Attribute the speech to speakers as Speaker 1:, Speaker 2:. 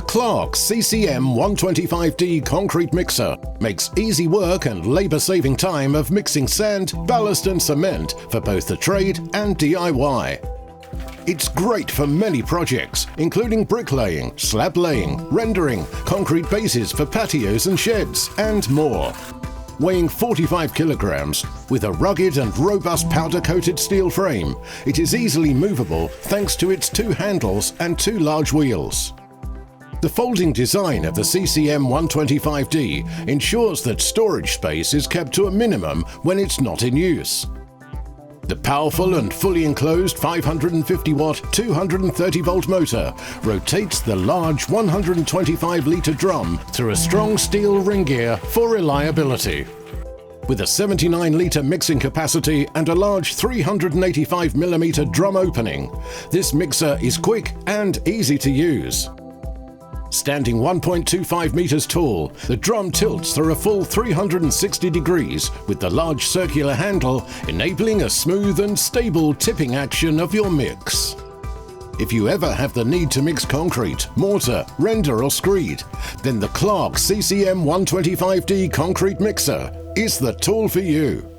Speaker 1: Clarke CCM125D concrete mixer makes easy work and labour-saving time of mixing sand, ballast and cement for both the trade and DIY. It's great for many projects, including bricklaying, slab laying, rendering, concrete bases for patios and sheds, and more. Weighing 45 kilograms, with a rugged and robust powder-coated steel frame, it is easily movable thanks to its two handles and two large wheels. The folding design of the CCM125D ensures that storage space is kept to a minimum when it's not in use. The powerful and fully enclosed 550-watt 230-volt motor rotates the large 125-litre drum through a strong steel ring gear for reliability. With a 79-litre mixing capacity and a large 385mm drum opening, this mixer is quick and easy to use. Standing 1.25 meters tall, the drum tilts through a full 360 degrees with the large circular handle, enabling a smooth and stable tipping action of your mix. If you ever have the need to mix concrete, mortar, render or screed, then the Clarke CCM125D concrete mixer is the tool for you.